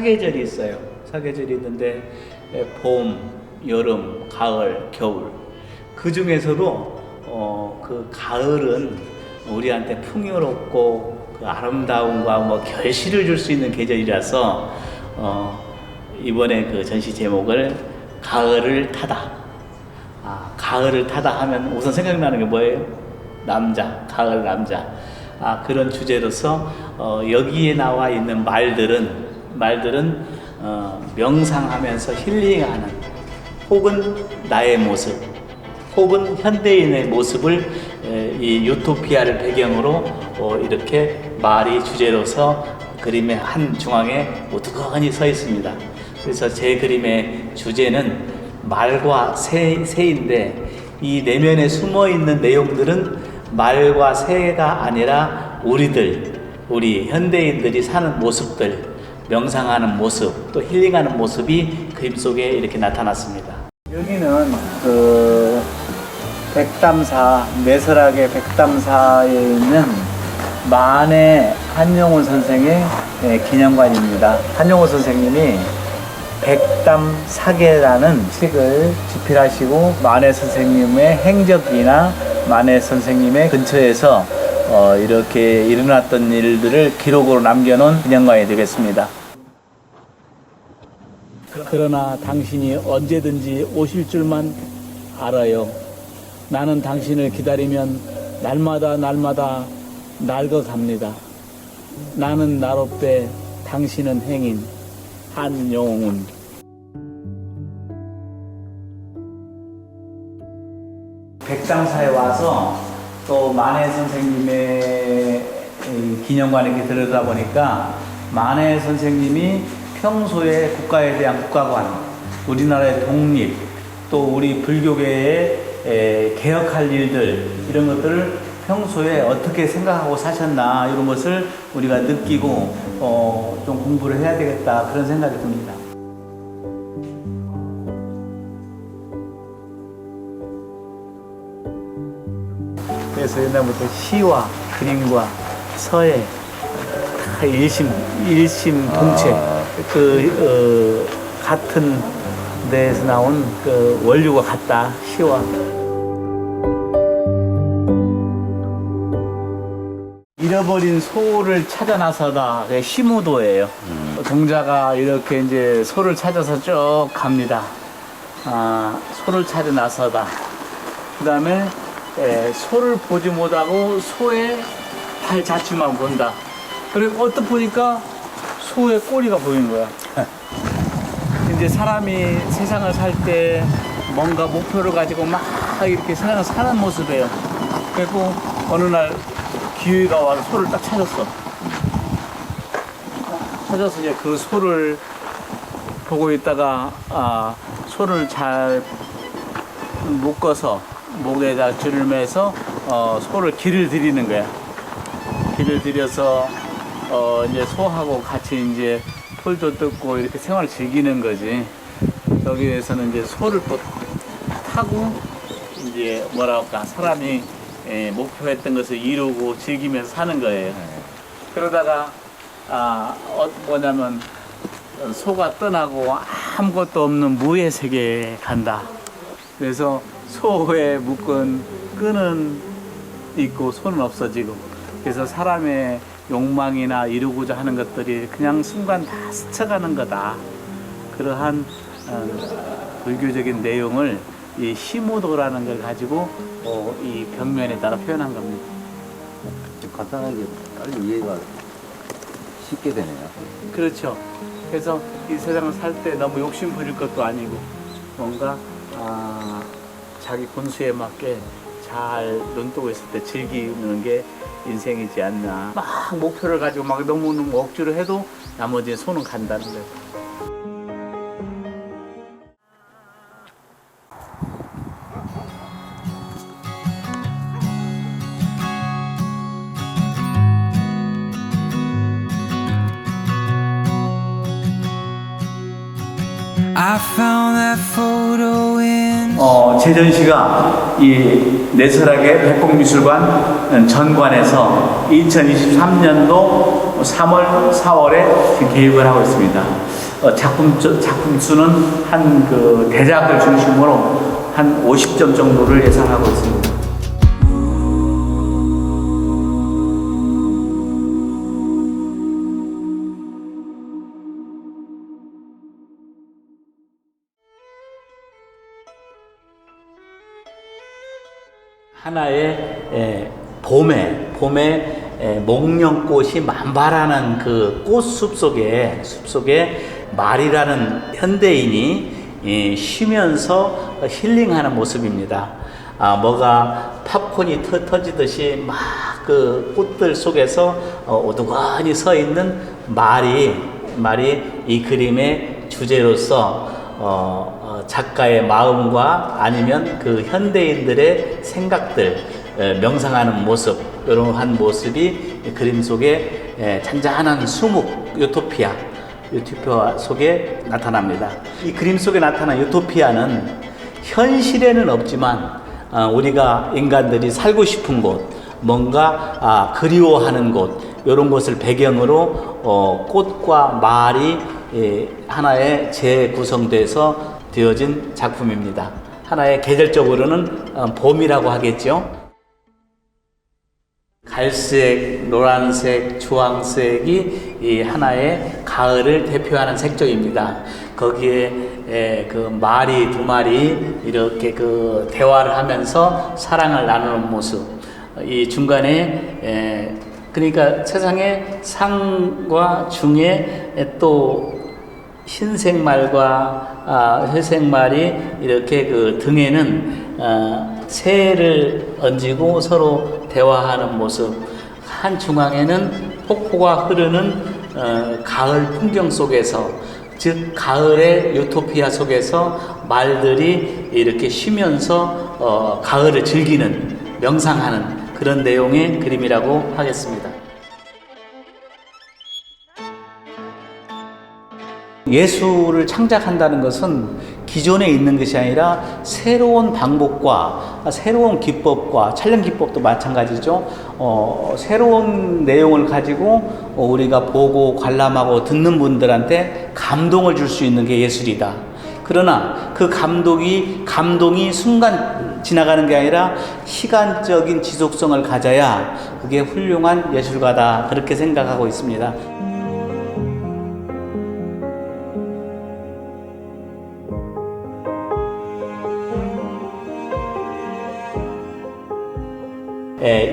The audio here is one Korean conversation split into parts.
사계절이 있어요. 사계절이 있는데 봄, 여름, 가을, 겨울. 그 중에서도 그 가을은 우리한테 풍요롭고 그 아름다움과 뭐 결실을 줄 수 있는 계절이라서 이번에 그 전시 제목을 가을을 타다. 가을을 타다 하면 우선 생각나는 게 뭐예요? 남자, 가을 남자. 그런 주제로서 여기에 나와 있는 말들은 명상하면서 힐링하는 혹은 나의 모습 혹은 현대인의 모습을 이 유토피아를 배경으로 이렇게 말이 주제로서 그림의 한 중앙에 우두커니 서 있습니다. 그래서 제 그림의 주제는 말과 새인데 이 내면에 숨어 있는 내용들은 말과 새가 아니라 우리 현대인들이 사는 모습들, 명상하는 모습, 또 힐링하는 모습이 그림 속에 이렇게 나타났습니다. 여기는 그 백담사, 내설학의 백담사에 있는 만해 한용운 선생의 기념관입니다. 한용운 선생님이 백담사계라는 책을 집필하시고 만해 선생님의 행적이나 만해 선생님의 근처에서 이렇게 일어났던 일들을 기록으로 남겨놓은 기념관이 되겠습니다. 그러나 당신이 언제든지 오실 줄만 알아요. 나는 당신을 기다리면 날마다 낡아갑니다. 나는 나롭되 당신은 행인. 한용운. 백담사에 와서 또 만해 선생님의 기념관에 이렇게 들여다보니까 만해 선생님이 평소에 국가에 대한 국가관, 우리나라의 독립, 또 우리 불교계의 개혁할 일들 이런 것들을 평소에 어떻게 생각하고 사셨나 이런 것을 우리가 느끼고 좀 공부를 해야 되겠다 그런 생각이 듭니다. 그래서 옛날부터 시와 그림과 서예 다 일심동체 같은 데에서 나온 그 원류가 같다. 시와 잃어버린 소를 찾아 나서다. 시무도예요. 동자가 이렇게 이제 소를 찾아서 쭉 갑니다. 소를 찾아 나서다. 그 다음에 소를 보지 못하고 소의 발자취만 본다. 그리고 언뜻 보니까 소의 꼬리가 보이는 거야. 이제 사람이 세상을 살 때 뭔가 목표를 가지고 막 이렇게 세상을 사는 모습이에요. 그리고 어느 날 기회가 와서 소를 딱 찾았어. 찾아서 이제 그 소를 보고 있다가 소를 잘 묶어서 목에다 줄을 매서 소를 길을 들이는 거야. 길을 들여서 이제 소하고 같이 이제 풀도 뜯고 이렇게 생활을 즐기는 거지. 여기에서는 이제 소를 또 타고 이제 뭐랄까 사람이 목표했던 것을 이루고 즐기면서 사는 거예요. 그러다가 뭐냐면 소가 떠나고 아무것도 없는 무의 세계에 간다. 그래서 소에 묶은 끈은 있고 소는 없어지고, 그래서 사람의 욕망이나 이루고자 하는 것들이 그냥 순간 다 스쳐가는 거다. 그러한 불교적인 내용을 이 시무도라는 걸 가지고 이 벽면에 따라 표현한 겁니다. 간단하게 빨리 이해가 쉽게 되네요. 그렇죠. 그래서 이 세상을 살 때 너무 욕심 부릴 것도 아니고 뭔가 자기 본수에 맞게 잘 눈뜨고 있을 때 즐기는 게 인생이지 않나. 막 목표를 가지고 막 너무 억지로 해도 나머지 손은 간다는 거예요. I found that photo in 제전시가 이 내설학의 백곡미술관 전관에서 2023년도 3월, 4월에 개육을 하고 있습니다. 작품 수는 한 그 대작을 중심으로 한 50점 정도를 예상하고 있습니다. 하나의 봄에 목련꽃이 만발하는 그 꽃숲 속에 말이라는 현대인이 쉬면서 힐링하는 모습입니다. 뭐가 팝콘이 터지듯이 막 그 꽃들 속에서 오두건히 서 있는 말이 이 그림의 주제로서 작가의 마음과 아니면 그 현대인들의 생각들 명상하는 모습, 이러한 모습이 그림 속에 잔잔한 수묵 유토피아 속에 나타납니다. 이 그림 속에 나타난 유토피아는 현실에는 없지만 우리가 인간들이 살고 싶은 곳, 뭔가 그리워하는 곳, 이런 것을 배경으로 꽃과 말이 하나의 재구성돼서 되어진 작품입니다. 하나의 계절적으로는 봄이라고 하겠죠. 갈색, 노란색, 주황색이 이 하나의 가을을 대표하는 색조입니다. 거기에 그 말이 두 마리 이렇게 그 대화를 하면서 사랑을 나누는 모습. 이 중간에 그러니까 세상에 상과 중에 또 흰색 말과 회색 말이 이렇게 그 등에는 새를 얹고 서로 대화하는 모습. 한 중앙에는 폭포가 흐르는 가을 풍경 속에서, 즉 가을의 유토피아 속에서 말들이 이렇게 쉬면서 가을을 즐기는, 명상하는 그런 내용의 그림이라고 하겠습니다. 예술을 창작한다는 것은 기존에 있는 것이 아니라 새로운 방법과 새로운 기법과 촬영 기법도 마찬가지죠. 새로운 내용을 가지고 우리가 보고 관람하고 듣는 분들한테 감동을 줄 수 있는 게 예술이다. 그러나 그 감동이 순간 지나가는 게 아니라 시간적인 지속성을 가져야 그게 훌륭한 예술가다, 그렇게 생각하고 있습니다.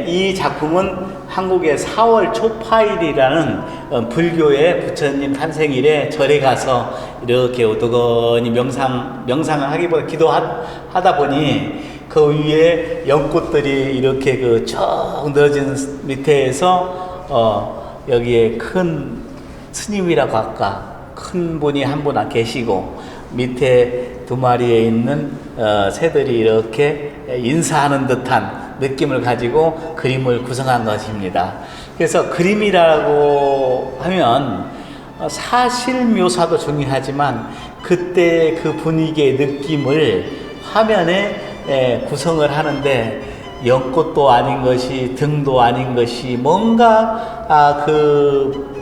이 작품은 한국의 4월 초파일이라는 불교의 부처님 탄생일에 절에 가서 이렇게 오두건히 명상을 하기보다 기도하다 보니 그 위에 연꽃들이 이렇게 그 쭉 늘어진 밑에서 여기에 큰 스님이라고 할까, 큰 분이 한 분 계시고 밑에 두 마리에 있는 새들이 이렇게 인사하는 듯한 느낌을 가지고 그림을 구성한 것입니다. 그래서 그림이라고 하면 사실 묘사도 중요하지만 그때 그 분위기의 느낌을 화면에 구성을 하는데 연꽃도 아닌 것이, 등도 아닌 것이, 뭔가 그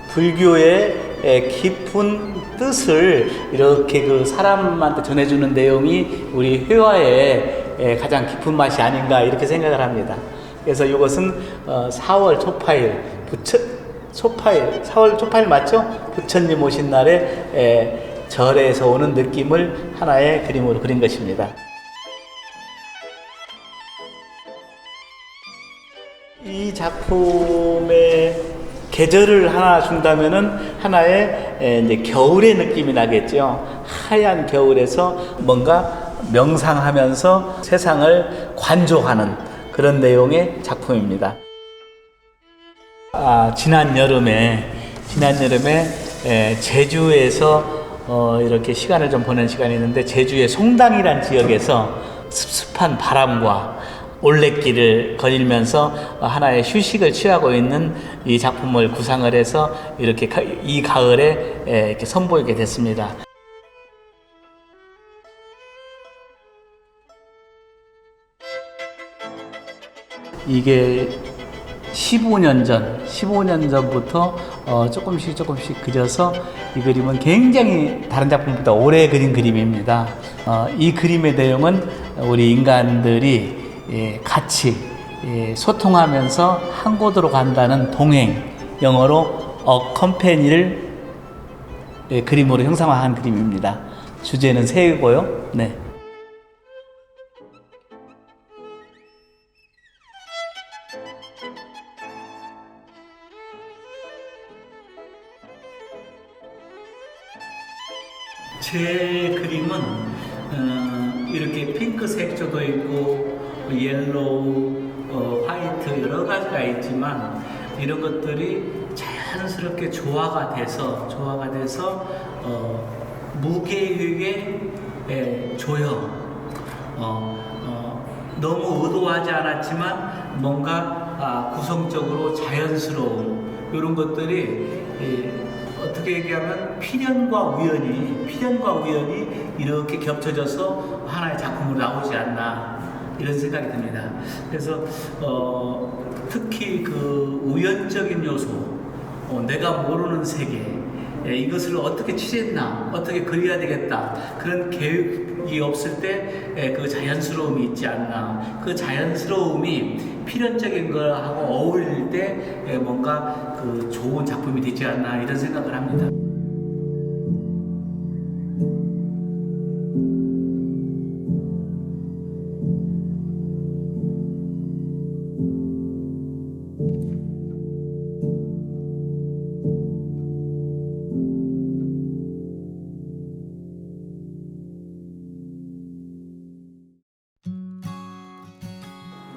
불교의 깊은 뜻을 이렇게 그 사람한테 전해주는 내용이 우리 회화의 가장 깊은 맛이 아닌가, 이렇게 생각을 합니다. 그래서 이것은 4월 초파일, 4월 초파일 맞죠? 부처님 오신 날에 절에서 오는 느낌을 하나의 그림으로 그린 것입니다. 이 작품의 계절을 하나 준다면은 하나의 이제 겨울의 느낌이 나겠죠. 하얀 겨울에서 뭔가 명상하면서 세상을 관조하는 그런 내용의 작품입니다. 지난 여름에 제주에서 이렇게 시간을 좀 보낸 시간이 있는데, 제주의 송당이란 지역에서 습습한 바람과 올레길을 거닐면서 하나의 휴식을 취하고 있는 이 작품을 구상을 해서 이렇게 이 가을에 이렇게 선보이게 됐습니다. 이게 15년 전부터 조금씩 그려서 이 그림은 굉장히 다른 작품보다 오래 그린 그림입니다. 이 그림의 내용은 우리 인간들이 같이 소통하면서 한 곳으로 간다는 동행, 영어로 company를 그림으로 형상화한 그림입니다. 주제는 새고요. 네. 제 그림은 이렇게 핑크 색조도 있고 옐로우, 화이트 여러 가지가 있지만 이런 것들이 자연스럽게 조화가 돼서 무계획의 조형, 너무 의도하지 않았지만 뭔가 구성적으로 자연스러운 이런 것들이 어떻게 얘기하면 필연과 우연이 이렇게 겹쳐져서 하나의 작품으로 나오지 않나 이런 생각이 듭니다. 그래서 특히 그 우연적인 요소, 내가 모르는 세계, 이것을 어떻게 칠했나, 어떻게 그려야 되겠다 그런 계획이 없을 때 그 자연스러움이 있지 않나. 그 자연스러움이 필연적인 거하고 어울릴 때 뭔가 그 좋은 작품이 되지 않나 이런 생각을 합니다.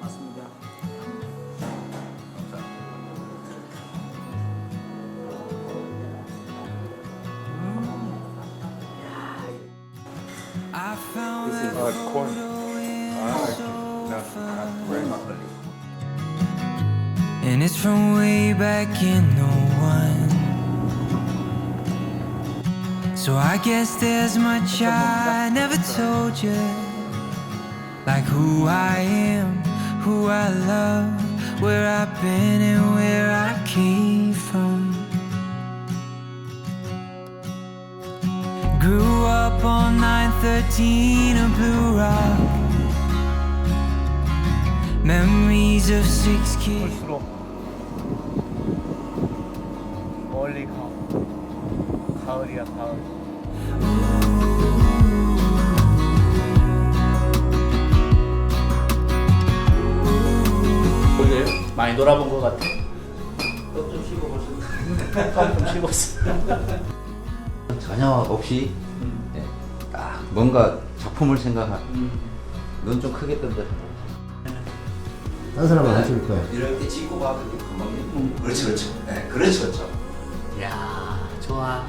맞습니다. I found that corn. photo in Right. and it's from way back in '01. So I guess there's much I never told you, like who I am, who I love, where I've been and where I came from. Grew up on 913 of Blue Rock. Memories of 6 kids. 볼수록 멀리 가을이야 가을. 그래요? 많이 놀아본 것 같아. 좀 쉬고 좀 쉬었어. 전혀 없이 네, 딱 뭔가 작품을 생각한 눈 좀 크게 뜬다. 딴 사람은 안 찍을 거야. 이렇게 찍고 가면 금방 그렇죠. 네, 그렇죠. 야, 좋아.